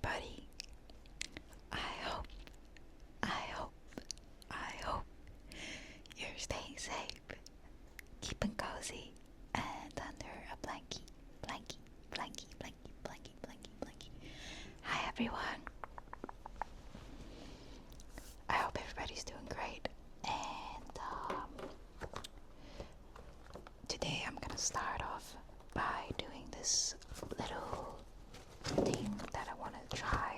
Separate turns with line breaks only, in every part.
everybody. I hope, I hope, I hope you're staying safe, keeping cozy, and under a blankie, blankie, blankie, blankie, blankie, blankie, blankie. Hi everyone. I hope everybody's doing great. And today I'm gonna start off by doing this little thing that I want to try.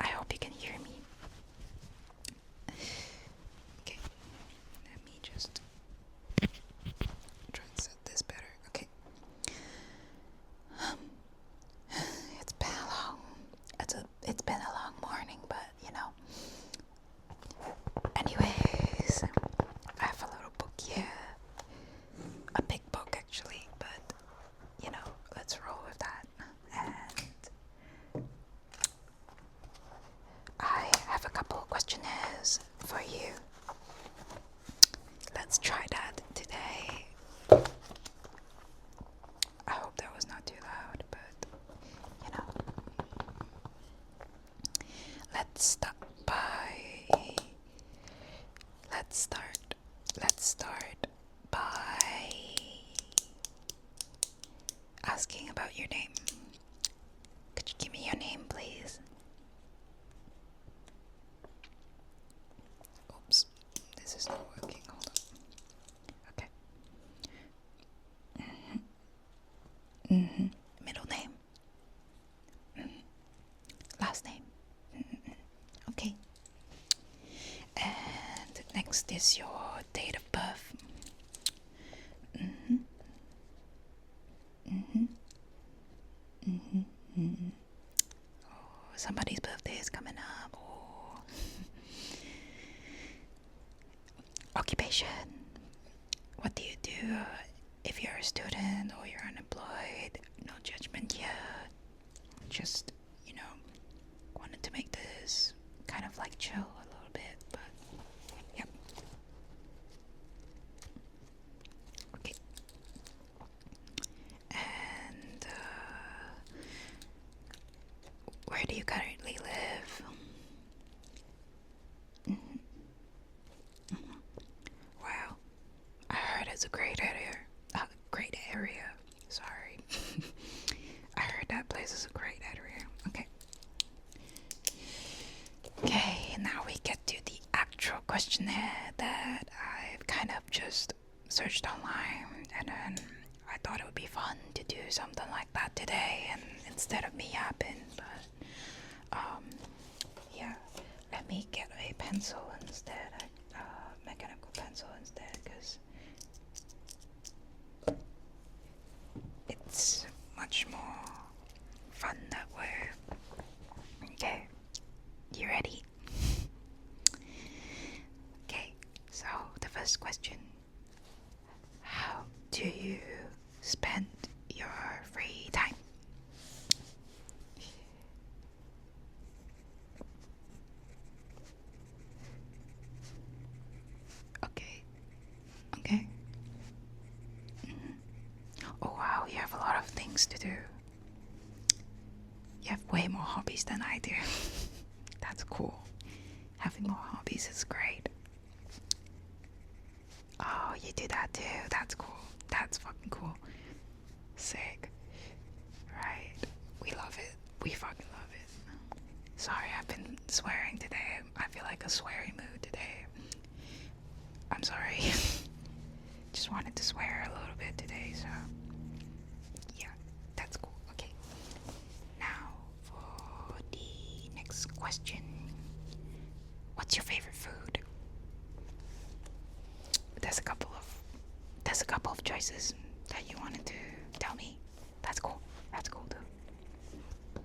I hope you can hear me. Okay, let me just try and set this better. Okay. It's been a long, it's been a long morning, but you know. Anyways, I have a little book here, a big book actually, but you know, let's roll with that. And I have a couple of questionnaires for you. Let's try that today. I hope that was not too loud, but you know. Let's start by asking about your name. Could you give me your name, please? Oops, this is not working. Hold on. Okay. Middle name. Last name. Okay. And next is your date of birth. Oh, somebody's birthday is coming up. Oh. Occupation. What do you do if you're a student or you're unemployed? No judgment here. Just, you know, wanted to make this kind of like chill a little bit, but yep. Okay. And where do you currently live? Wow, I heard it's a great area. Great area. Sorry. I heard that place is a great area. Okay. Okay, now we get to the actual questionnaire that I've kind of just searched online, and then I thought it would be fun to do something like that today, and instead of me yapping, but yeah, let me get a pencil instead, mechanical pencil instead, because it's much more fun that way. Okay, you ready? Okay, so the first question: how do you spend your free time? Okay, okay. Oh wow, you have a lot of things to do. You have way more hobbies than I do. That's cool. Having more hobbies is great. Oh, you do that too. That's cool. That's fucking cool. Sick. Right. We love it. We fucking love it. Sorry, I've been swearing today. I feel like a sweary mood today. I'm sorry. Just wanted to swear a little bit today, so yeah, that's cool. Okay. Now for the next question. What's your favorite food? There's a couple of choices that you wanted to tell me. That's cool. That's cool too.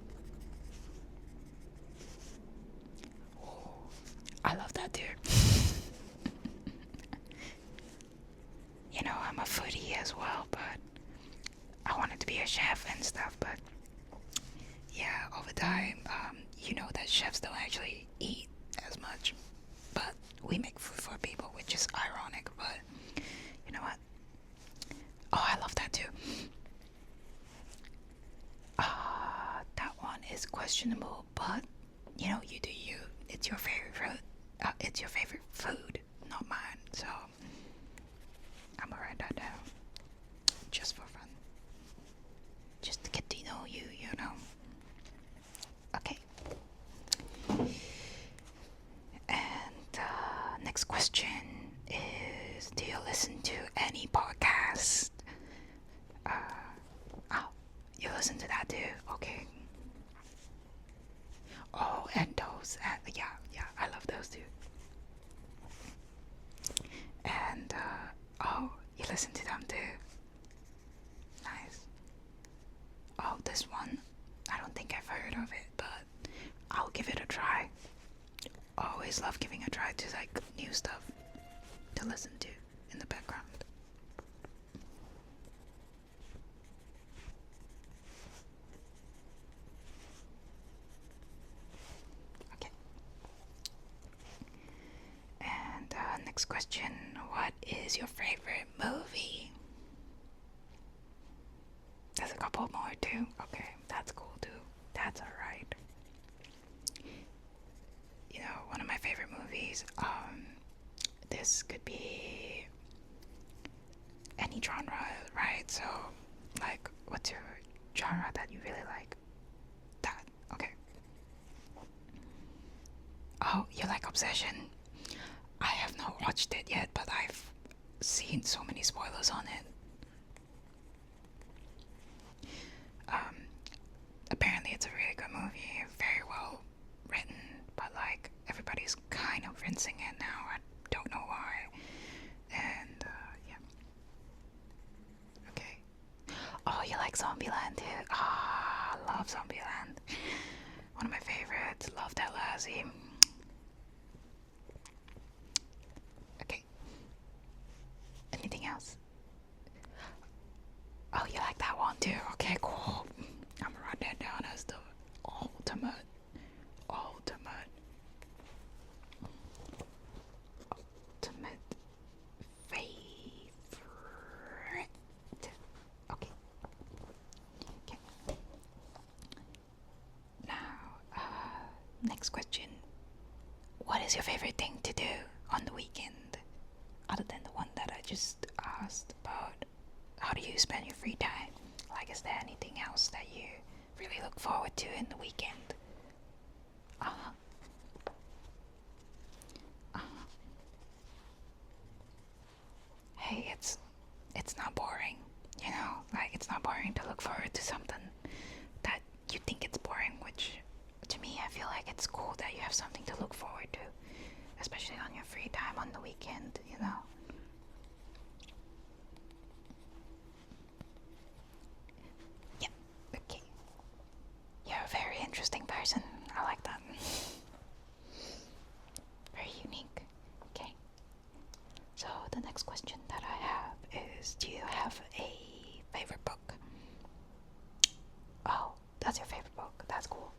Oh, I love that too. You know, I'm a foodie as well, but I wanted to be a chef and stuff, but yeah, over time, you know that chefs don't actually eat as much, but we make food for people, which is ironic, but you know what? Oh, I love that too. That questionable, but you know, you do you. It's your favorite food. It's your favorite food, not mine. So I'm gonna write that down just for fun, just to get to know you. You know. Okay. And next question is: do you listen to any podcast? Oh, you listen to that too? Okay. Oh, and those, yeah, I love those too. And oh, you listen to them too. Nice. Oh, this one, I don't think I've heard of it, but I'll give it a try. Always love giving a try to like new stuff to listen to in the background. Okay. And next question: what is your favorite movie? There's a couple more too. Okay, that's cool too. That's alright. You know, one of my favorite movies, this could be any genre, right? So, like, what's your genre that you really like? That, okay. Oh, you like Obsession? I have not watched it yet, but I've seen so many spoilers on it. Apparently it's a really good movie, very well written, but like everybody's kind of rinsing it now. I don't know why. And yeah. Okay. Oh, you like Zombieland too? Ah, I love Zombieland. One of my favorites. Love that Lassie. Okay. Anything else? Oh, you like that one too? Okay, cool. I'm gonna write that down as the ultimate favorite. Okay. Okay. Now, next question. What is your favorite thing to do on the weekend? Other than the one that I just asked about, how do you spend your free time? Like, is there anything else that you really look forward to in the weekend? Uh-huh. Uh-huh. Hey, it's not boring, you know? Like, it's not boring to look forward to something that you think it's boring, which to me, I feel like it's cool that you have something to look forward to, especially on your free time on the weekend, you know? Yep, okay. You're a very interesting person. I like that. Very unique. Okay. So the next question that I have is, do you have a favorite book? Oh, that's your favorite book. That's cool.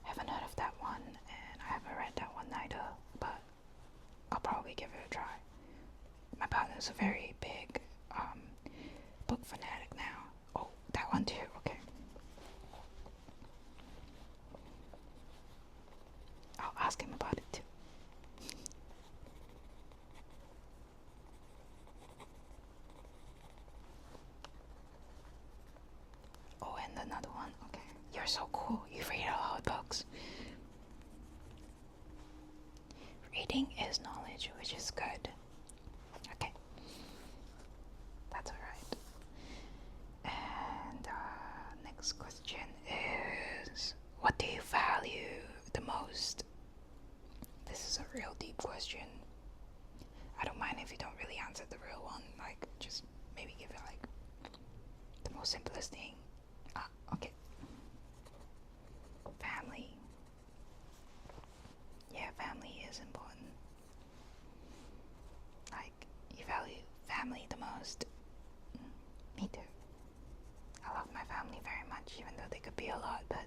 Haven't heard of that one, and I haven't read that one either, but I'll probably give it a try. My partner's a very big book fanatic now. Oh, that one too. Okay. I'll ask him about it too. Oh, and another one. Okay. You're so cool. You read a lot of books. Reading is knowledge, which is good. Okay. That's alright. And next question is, what do you value the most? This is a real deep question. I don't mind if you don't really answer the real one. Like, just maybe give it like the most simplest thing. Okay. Family. Yeah, family is important. Like, you value family the most. Me too. I love my family very much, even though they could be a lot, but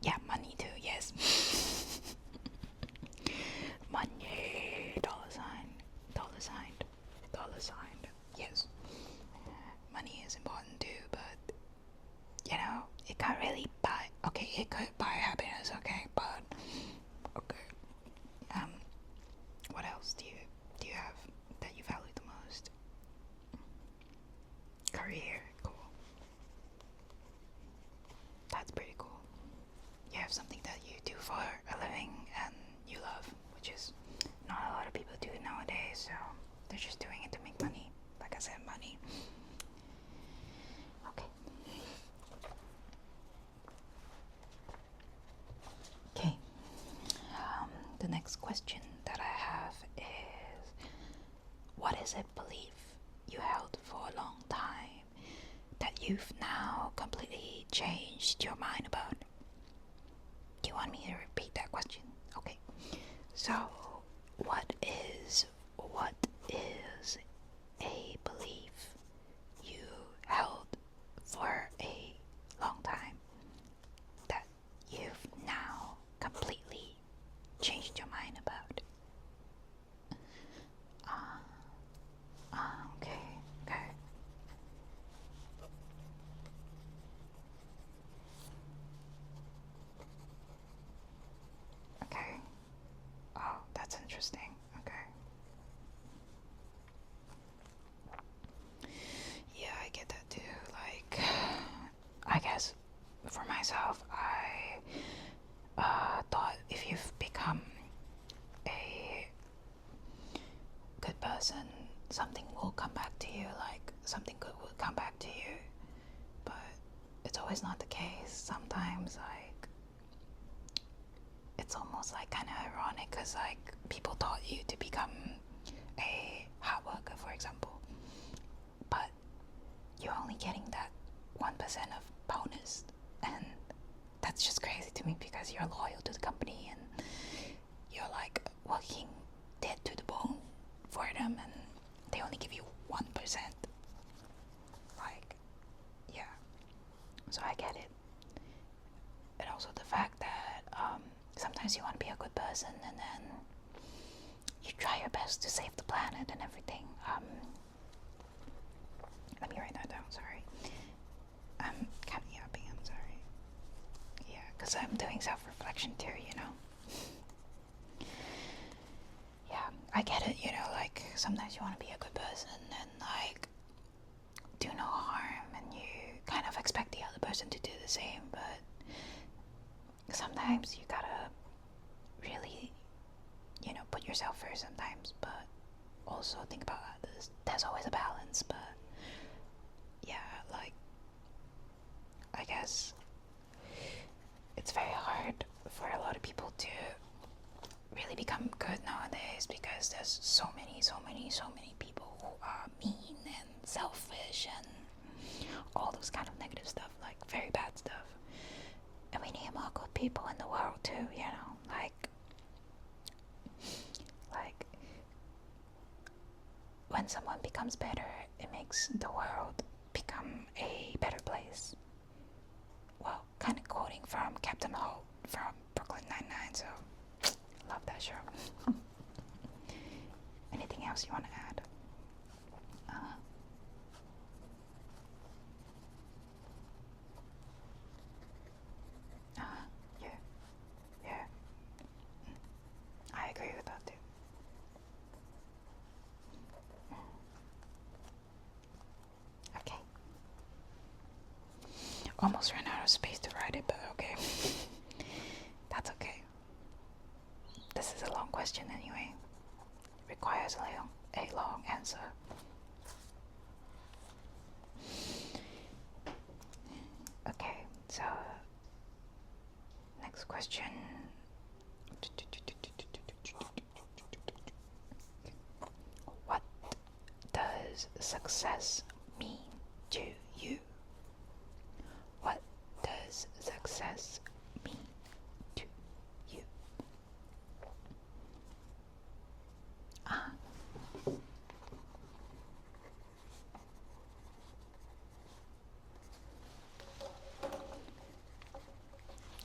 yeah, money too, yes. Money, dollar sign, dollar sign, dollar sign, yes. is important too, but you know, it can't really buy. Okay, it could buy happiness. Okay, but okay. What else do you have that you value the most? Career, cool. That's pretty cool. You have something that you do for a living and you love, which is not a lot of people do nowadays. So they're just doing it to make money. Like I said, money. Okay. Okay. The next question that I have is, what is a belief you held for a long time that you've now completely changed your mind about? Do you want me to repeat that question? Okay. So, what is a belief you held for a long time that you've now completely changed your mind about? Okay, okay. Okay. Oh, that's interesting. Okay. Yeah, I get that too. Like, I guess for myself, I thought if you've become a good person, something will come back to you, like something good will come back to you. But it's always not the case. Sometimes, like, it's almost like kind of ironic because, like, people taught you to become a hard worker, for example, but you're only getting that 1% of bonus, and that's just crazy to me because you're loyal to the company and you're like working dead to the bone for them, and they only give you 1%. Like, yeah. So I get it. And also the fact that sometimes you want to be a good person and then you try your best to save the planet and everything. Let me write that down, sorry. I'm kind of yapping, I'm sorry. Yeah, because I'm doing self-reflection too, you know. Yeah, I get it, you know, like sometimes you want to be a good person and like do no harm and you kind of expect the other person to do the same, but sometimes you gotta really, you know, put yourself first sometimes, but also think about others. There's always a balance, but yeah, like, I guess it's very hard for a lot of people to really become good nowadays because there's so many people who are mean and selfish and all those kind of negative stuff, like very bad stuff. And we need more good people in the world too, you know, like when someone becomes better, it makes the world become a better place. Well, kind of quoting from Captain Holt from Brooklyn Nine-Nine, so love that show. Anything else you want to add? Yeah, yeah. I agree with that too. Okay. Almost ran out of space to write it, but okay. That's okay. This is a long question anyway. Requires a long answer. Okay, so next question. What does success mean to you? What does success mean to you?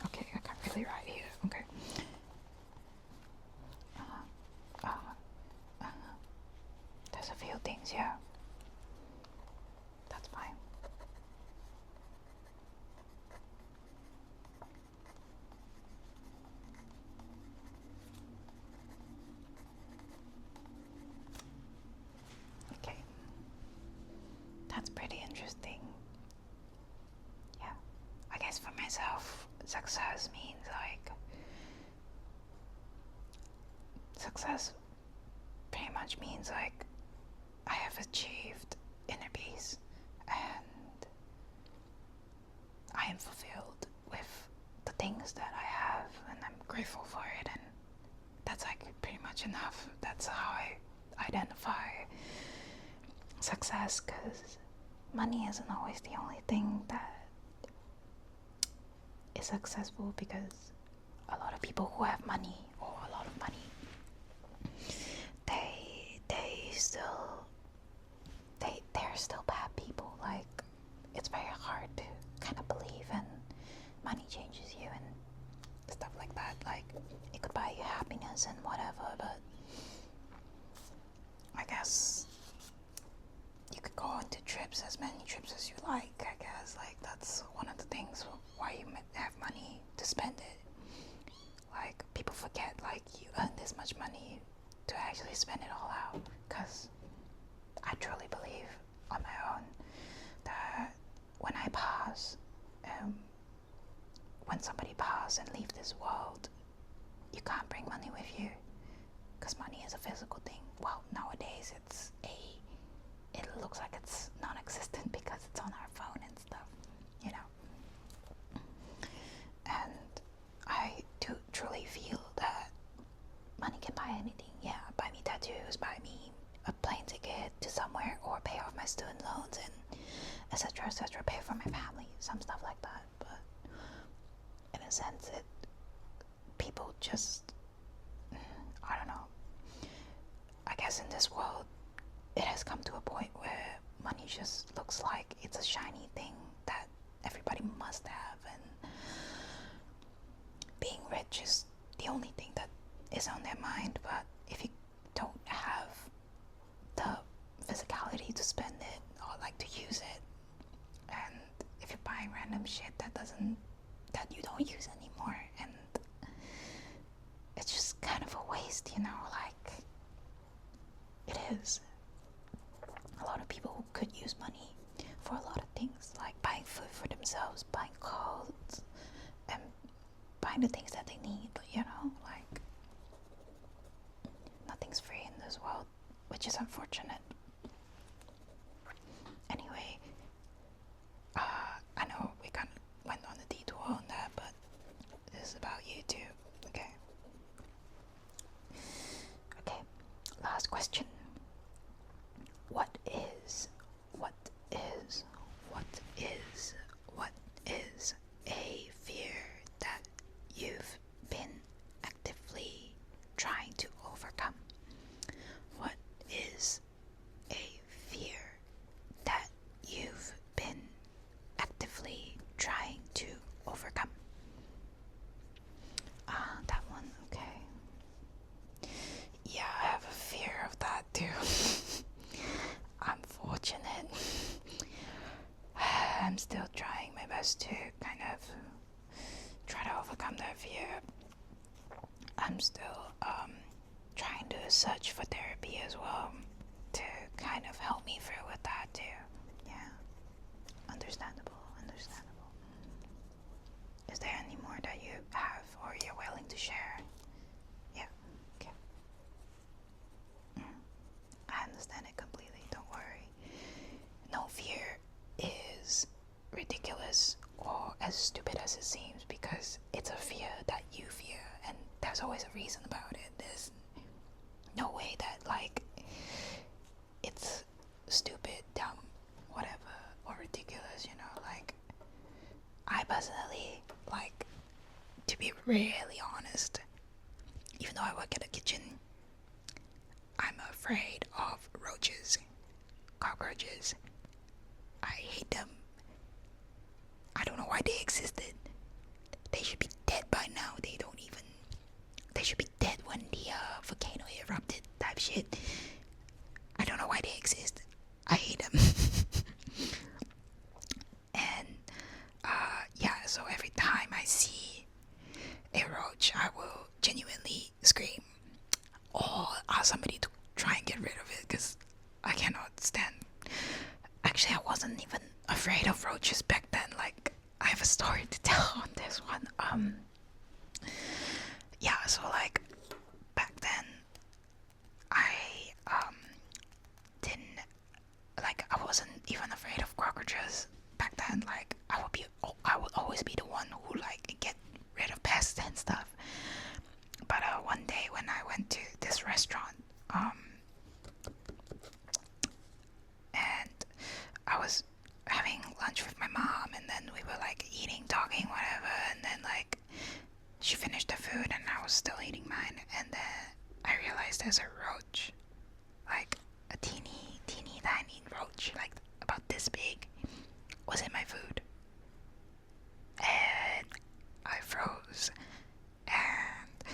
Okay, I can't really write here. Okay. There's a few things, yeah. That's fine. success pretty much means like I have achieved inner peace and I am fulfilled with the things that I have and I'm grateful for it, and that's like pretty much enough. That's how I identify success, because money isn't always the only thing that is successful, because a lot of people who have money or a lot of money, they're still bad people. Like, it's very hard to kind of believe in money changes you and stuff like that. Like, it could buy you happiness and whatever, but I guess you could go on to trips, as many trips as you like. I guess like that's one of the things why you have money to spend it. Like, people forget like you earn this much money to actually spend it all out, because I truly believe on my own that when I pass, when somebody pass and leave this world, you can't bring money with you, because money is a physical thing. Well, nowadays it looks like it's non-existent because it's on our phone and stuff, you know. And I do truly feel that money can buy anything. Yeah, buy me tattoos, buy me a plane ticket to somewhere, or pay off my student loans, and etc., etc., pay for my family, some stuff like that. But in a sense, people just, I don't know, I guess in this world it has come to a point where money just looks like it's a shiny thing that everybody must have, and being rich is the only thing that is on their mind. But if you don't have the physicality to spend it or like to use it, and if you're buying random shit that you don't use anymore, and it's just kind of a waste, you know. Like, it is. A lot of people could use money for a lot of things, like buying food for themselves, buying clothes, and buying the things that they need, you know. Like, nothing's free in this world, which is unfortunate. Anyway, I know we kind of went on a detour on that, but this is about you too. Okay, last question. What is a fear that you've been actively trying to overcome? What is a fear that you've been actively trying to overcome? That one, okay. Yeah, I have a fear of that too. Unfortunate. I'm still trying my best to kind of try to overcome that fear. I'm still trying to search for therapy as well to kind of help me through with that too. Yeah. Understandable. Is there any more that you have or you're willing to share? Yeah. Okay. I understand it completely. Don't worry. No fear is ridiculous or as stupid as it seems, because it's a fear that you fear, and there's always a reason about it. There's no way that like it's stupid, dumb, whatever, or ridiculous, you know. Like, I personally, like, to be really honest, even though I work at a kitchen, I'm afraid of roaches, cockroaches. I hate them. I don't know why they existed. They should be dead by now. They should be dead when the volcano erupted type shit. I don't know why they exist. I hate them. And yeah, so every time I see a roach, I will genuinely scream or ask somebody to try and get rid of it, because I cannot stand. Actually, I wasn't even afraid of roaches back then. Like, I have a story to tell on this one. Yeah, so like back then even afraid of cockroaches back then. Like I would always be the one who like get rid of pests and stuff. But one day when I went to this restaurant, and I was having lunch with my mom, and then we were like eating, talking, whatever, and then like she finished the food and I was still eating mine, and then I realized there's a roach, like a teeny tiny roach, like about this big, was in my food. And I froze, and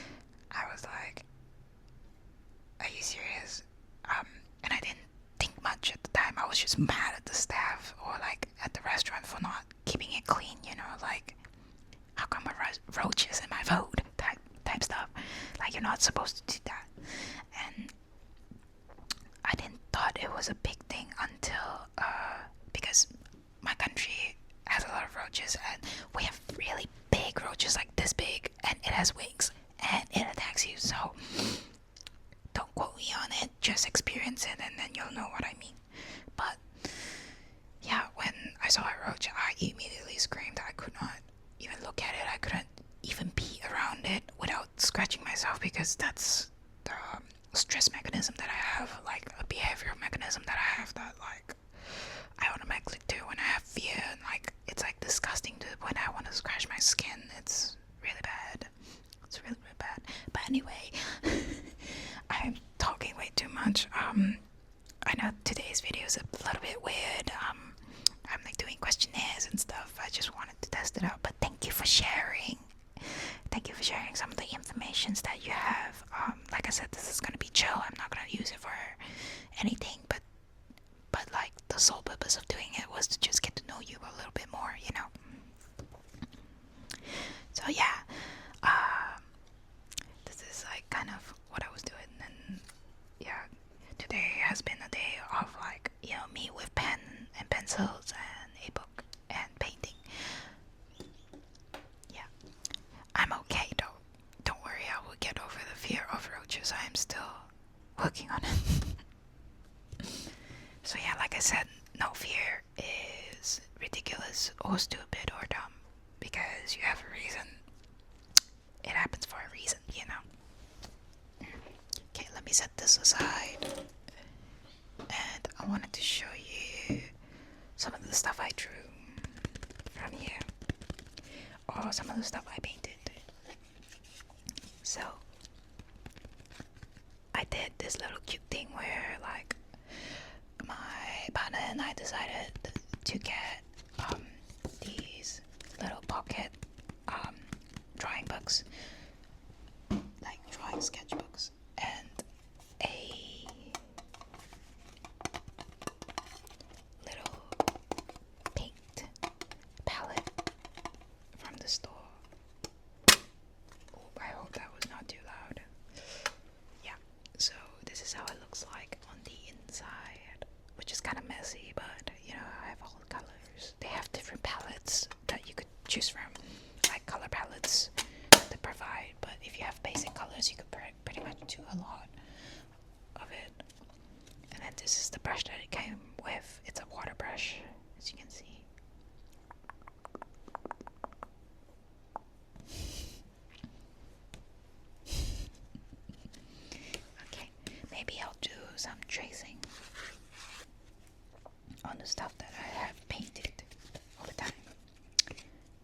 I was like, are you serious? And I didn't think much at the time. I was just mad at the staff or like at the restaurant for not keeping it clean, you know, like how come a roach is in my food type stuff. Like, you're not supposed to do that. And I didn't thought it was a big thing until because my country has a lot of roaches, and we have really big roaches, like this big, and it has wings and it attacks you. So don't quote me on it, just experience it and then you'll know what I mean. But yeah, when I saw a roach, I immediately screamed. I could not even look at it. I couldn't even be around it without scratching myself, because that's the stress mechanism that I have, like a behavioral mechanism that I have, that like I automatically do when I have fear, and like it's like disgusting to the point I want to scratch my skin. It's really bad. It's really, really bad. But anyway, I'm talking way too much. I know today's video is a little bit weird. I'm like doing questionnaires and stuff. I just wanted to test it out. But thank you for sharing. Thank you for sharing some of the informations that you have. Like I said, this is gonna be chill. I'm not gonna use it for anything, but like the sole purpose of doing it was to just get to know you a little bit more, you know. So yeah, this is like kind of what I was doing, and yeah, today has been a day of like, you know, me with pen and pencils and a book and painting. Yeah, I'm okay though. Don't worry, I will get over the fear of roaches. I am still working on it. So yeah, like I said, no fear is ridiculous or stupid or dumb, because you have a reason. It happens for a reason, you know. Okay, let me set this aside. And I wanted to show you some of the stuff I drew from here, or some of the stuff I painted. So I did this little cute thing where like my partner and I decided to get these little pocket drawing books, like drawing sketchbooks, and a little paint palette from the store. Oh, I hope that was not too loud. Yeah, so this is how it looks like on the inside, which is kind of messy, but you know, I have all the colors. They have different palettes that you could choose from, like color palettes they provide, but if you have basic colors, you could pretty much do a lot of it. And then this is the brush that it came with. It's a water brush, as you can see. Okay, maybe I'll do some tracing on the stuff that I have painted over time.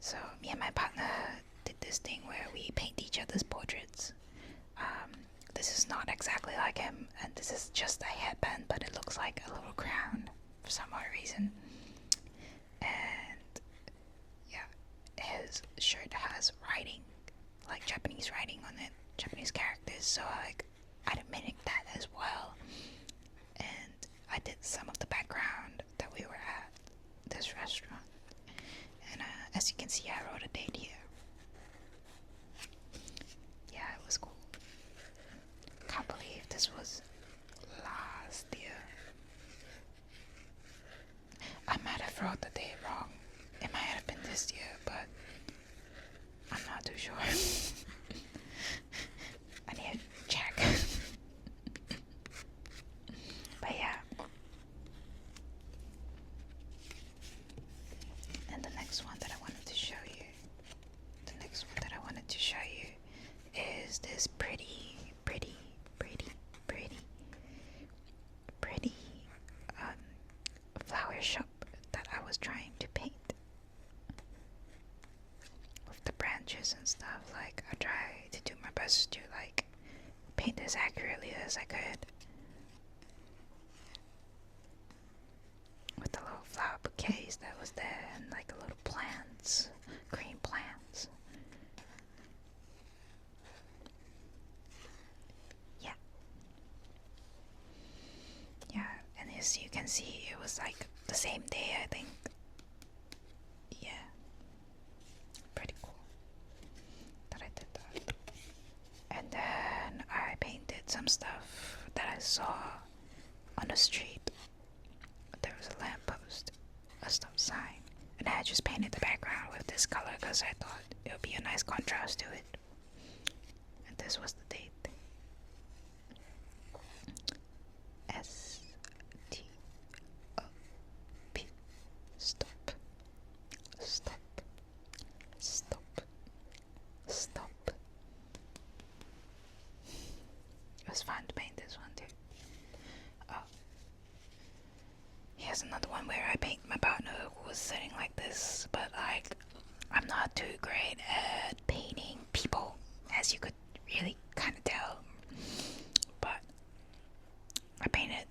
So me and my partner did this thing where we paint each other's portraits. This is not exactly like him, and this is just a headband, but it looks like a little crown for some odd reason. And yeah, his shirt has writing, like Japanese writing on it, Japanese characters, so like I mimic that as well. And I did some of the background that we were at this restaurant. And as you can see, I wrote a date here. Yeah, it was cool. Can't believe this was last year. I might have wrote the date wrong. It might have been this year, but I'm not too sure. I need to check. But yeah. shop that I was trying to paint with the branches and stuff. Like, I try to do my best to like paint as accurately as I could with the little flower bouquets that was there and like little plants, green plants. Yeah. Yeah, and as you can see, it was like the same day, I think. Yeah. Pretty cool that I did that. And then I painted some stuff that I saw on the street. There was a lamppost, a stop sign, and I just painted the background with this color because I thought it would be a nice contrast to it. And this was the date. STOP. Stop. Stop. Stop. Stop. It was fun to paint this one too. Oh. Here's another one where I paint my partner who was sitting like this, but like I'm not too great at painting people, as you could really kind of tell. But I painted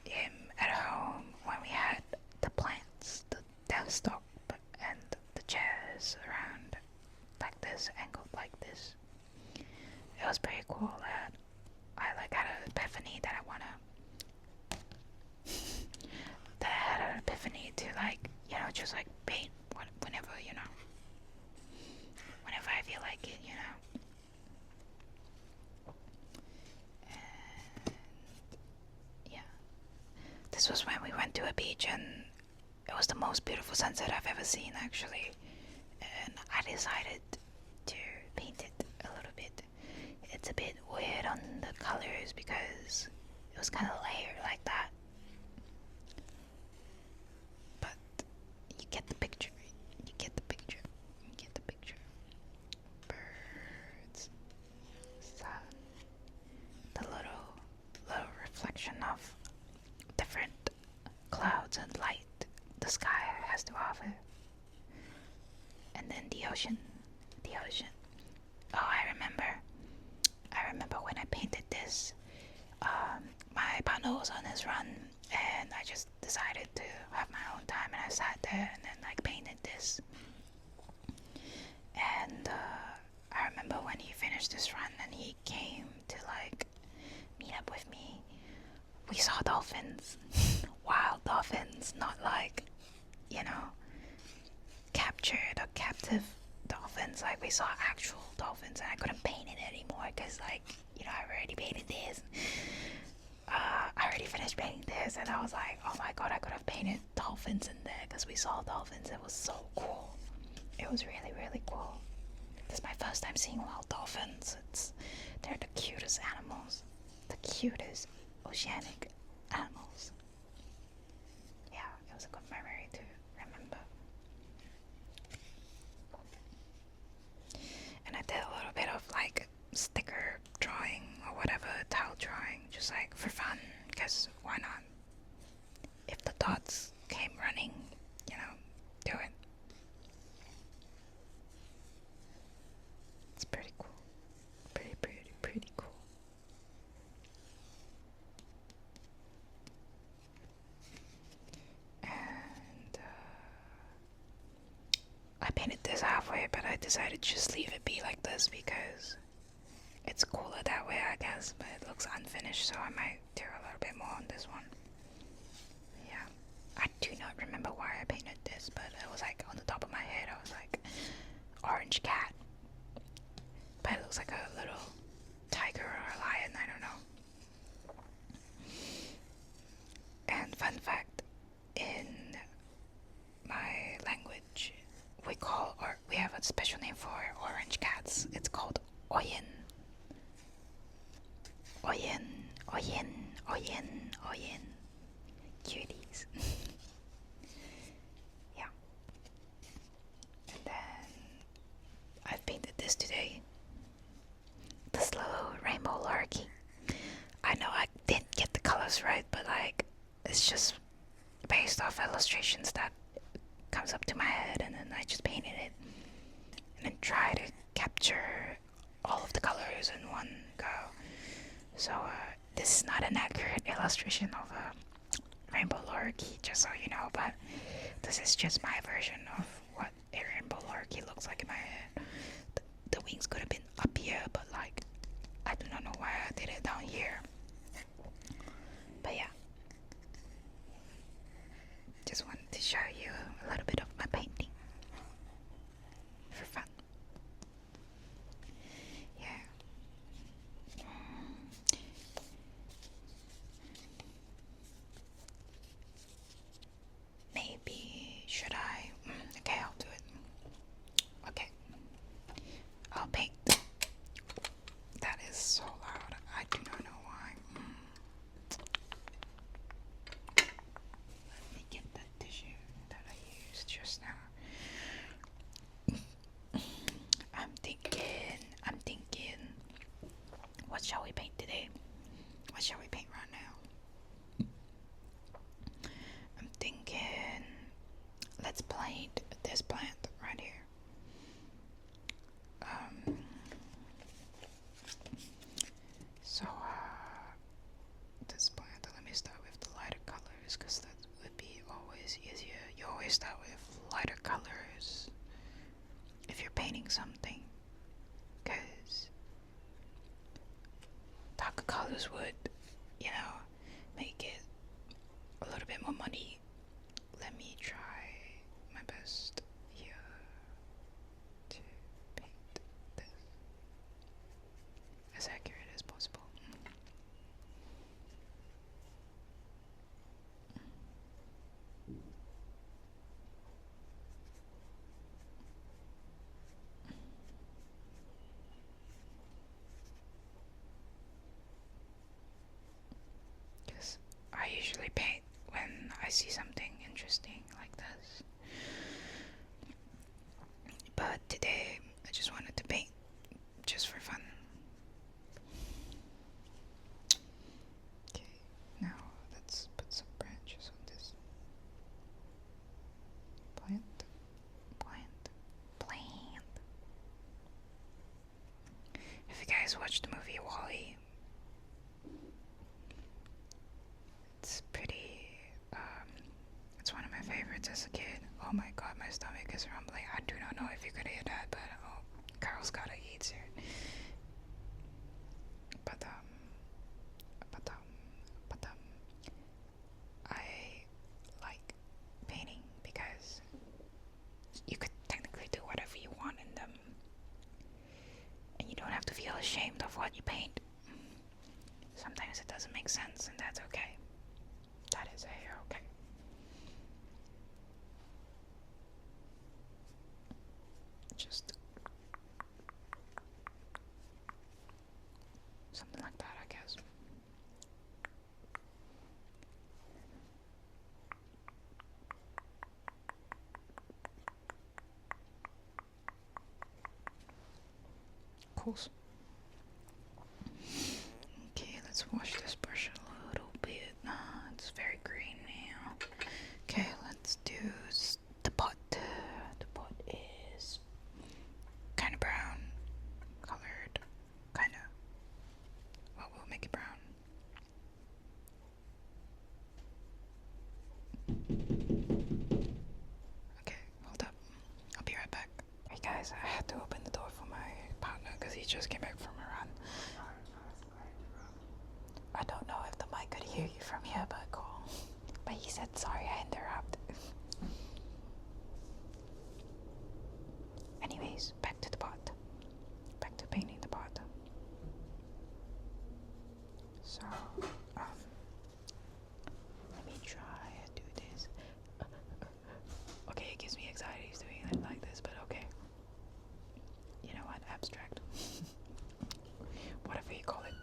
him at home when we had the plants, the desktop, and the chairs around like this, angled like this. It was pretty cool that I like had an epiphany that I had an epiphany to like, just like paint whenever, whenever I feel like it, And yeah. This was when we went to a beach and it was the most beautiful sunset I've ever seen actually. And I decided to paint it a little bit. It's a bit weird on the colors because it was kind of layered like that. But you get the picture. You get the picture. You get the picture. Birds. Sun. The little reflection of different clouds and light the sky has to offer. And then the ocean. The ocean. Oh, I remember when I painted this. My partner was on his run, and I just decided to have my own time, and I sat there and then like painted this. And I remember when he finished this run and he came to like meet up with me. We saw dolphins, wild dolphins, not like, captured or captive dolphins. Like we saw actual dolphins, and I couldn't paint it anymore because like, I already painted this. I already finished painting this, and I was like, oh my god, I could have painted dolphins in there because we saw dolphins. It was so cool. It was really, really cool. This is my first time seeing wild dolphins. They're the cutest animals. The cutest oceanic animals. Yeah, it was a good memory to remember. And I did a little bit of like sticker drawing or whatever, tile drawing, just like for fun, because why not? If the dots came running, do it. It's pretty cool. Pretty cool. And I painted this halfway, but I decided to just leave it be like this because it's cooler that way, I guess, but it looks unfinished, so I might do a little bit more on this one. Yeah. I do not remember why I painted this, but it was like on the top of my head, I was like, orange cat. But it looks like a little tiger or a lion, I don't know. And fun fact, in my language, we have a special name for orange cats. It's called oyen. Oyen, oyen, oyen, oyen. Cuties. Yeah. And then I painted this today. This little rainbow lorikeet. I know I didn't get the colors right, but like it's just based off illustrations that comes up to my head, and then I just painted it and then try to capture all of the colors in one go. So this is not an accurate illustration of a rainbow lorikeet, just so you know, but this is just my version of what a rainbow lorikeet looks like in my head. The wings could have been up here, but like I do not know why I did it down here. But yeah, just wanted to show you a little bit of my painting for fun. Yeah. Maybe should I? Okay, I'll do it. Okay, I'll paint. That is so loud. I do not know why. Let me get the tissue that I used just now. I'm thinking, what shall we paint today? What shall we paint right now? I'm thinking, let's paint this plant right here. So, this plant, let me start with the lighter colors, because that would be always easier. You always start with lighter colors if you're painting something, because darker colors would, make it a little bit more muddy. Let me try my best here to paint this as accurate as possible. Because I usually paint when I see something interesting like this. But today I just wanted to paint just for fun. Okay, now let's put some branches on this plant. If you guys watched the movie WALL-E, it's it's one of my favorites as a kid. Oh my god, my stomach is rumbling. I do not know if you could hear that, but Carl's gotta eat soon. But I like painting because you could technically do whatever you want in them, and you don't have to feel ashamed of what you paint. Sometimes it doesn't make sense, and that's okay. That is okay. Just something like that, I guess. Cool. Okay, let's wash this brush a little bit. It's very green now. Okay, let's do the pot. The pot is kind of brown colored. Kind of. Well, we'll make it brown. Okay, hold up. I'll be right back. Hey guys, I had to open the door for my partner because he just came back from a run. I don't know if the mic could hear you from here, but cool. But he said sorry I interrupted. Anyways, back to the pot. Back to painting the pot. So, let me try to do this. Okay, it gives me anxiety doing it like this, but okay. You know what? Abstract. Whatever you call it.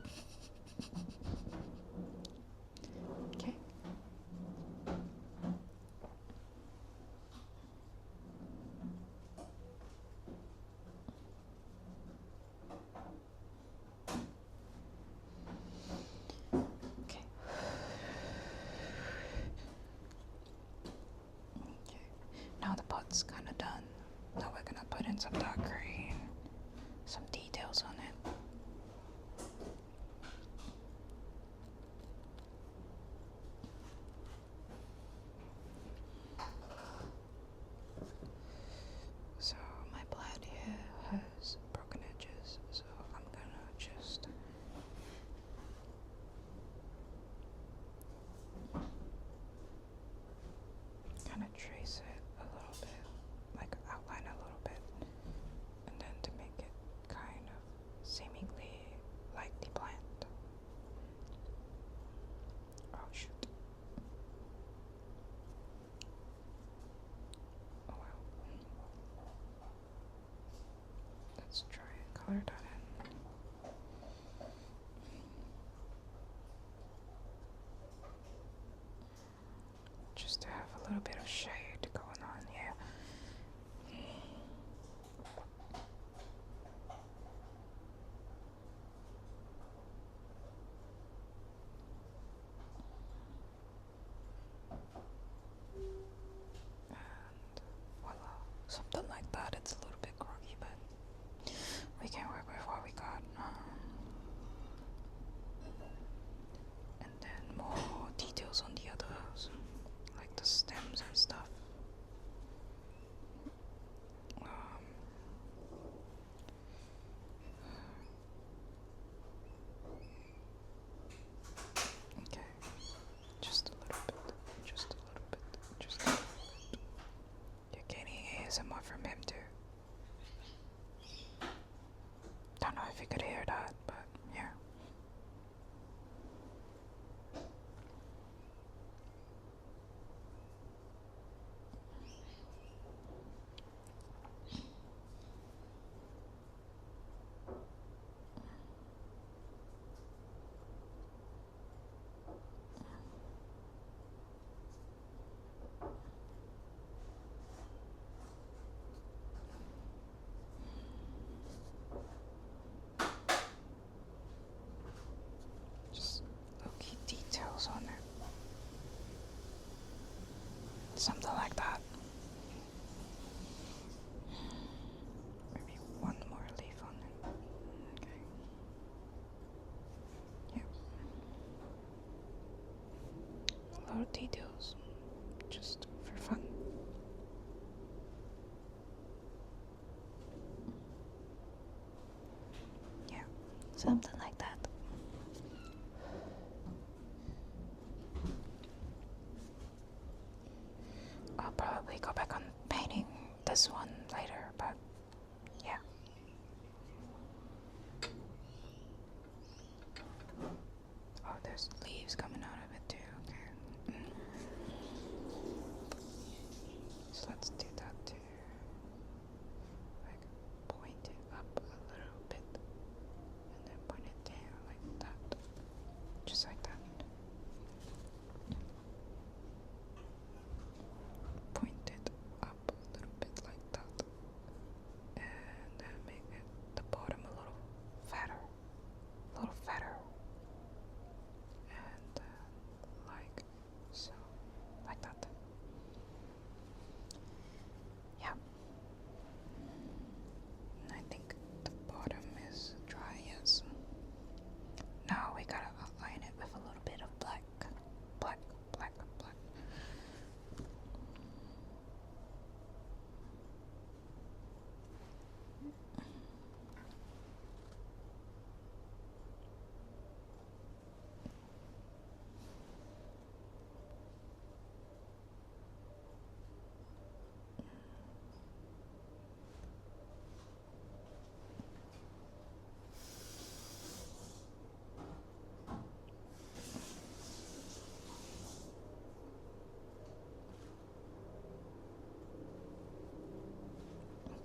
Okay. that's kind of done. Now we're gonna put in some dark green, some details on it. So my plaid here has broken edges, so I'm gonna just kind of trace it a little bit, like outline a little bit, and then to make it kind of seemingly like the plant. Oh shoot. Oh wow. Let's try and color that in. Just to have a little bit of shade going on here. And voila, something like that. It's a little bit groggy, but we can work with what we got. And then more details on the others, like the stems and stuff. Okay, just a little bit, just a little bit, just a little bit. You're getting ASMR from him too. Don't know if you could hear that, but yeah. Just low-key details on it. Something like that. Maybe one more leaf on it. Okay. Yep. A lot of details. Just for fun. Yeah. Something like that. I'll probably go back on painting this one later, but yeah. Oh, there's leaves coming out of it too. Okay. So let's do that too. Like point it up a little bit and then point it down like that. Just like that. Point it up a little bit like that. And then make it the bottom a little fatter. A little fatter. And like so. Like that. Yeah. And I think the bottom is dry, yes. Now we gotta outline it with a little bit of black. Black, black, black.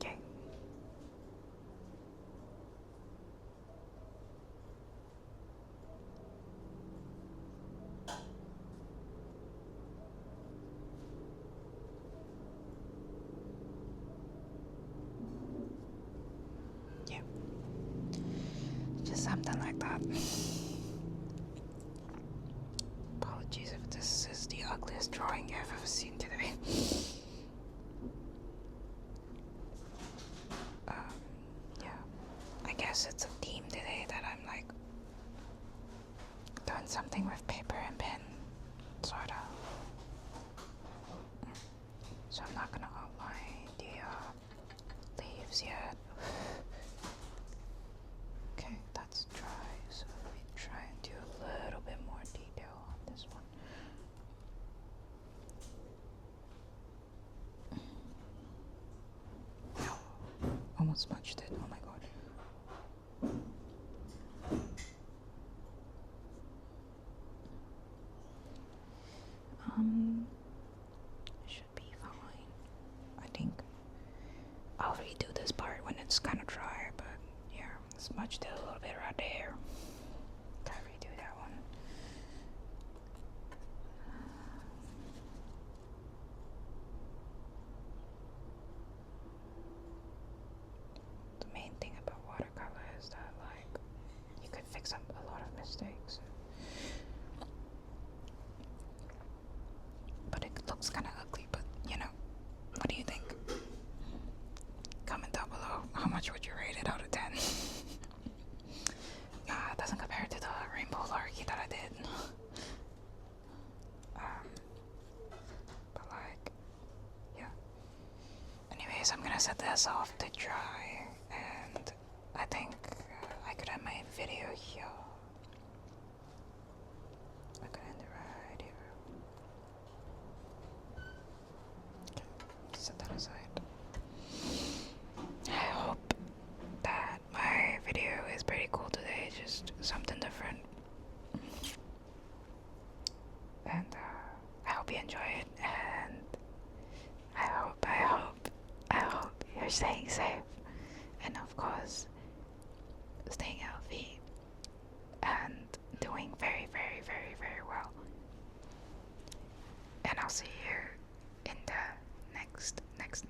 Okay. Yeah. Just something like that. Apologies if this is the ugliest drawing I've ever seen today. this yet. Okay, that's dry, so let me try and do a little bit more detail on this one. Almost smudged it, oh my god. Should be fine. I think I'll redo this part when it's kind of dry, but yeah, smudged it a little bit right there. Gotta redo that one. The main thing about watercolor is that, like, you could fix up a lot of mistakes. But it looks kind of ugly, but you know, what do you think? Comment down below, how much would you rate it out of 10? It doesn't compare to the Rainbow Larky that I did. But like, yeah. Anyways, I'm gonna set this off to dry, and I think I could end my video here. I could end it right here. Okay, set that aside. I hope that my video is pretty cool today, just something different. And I hope you enjoy it, and I hope you're staying safe, and of course, staying healthy, and doing very, very, very, very well. And I'll see you in the next, next,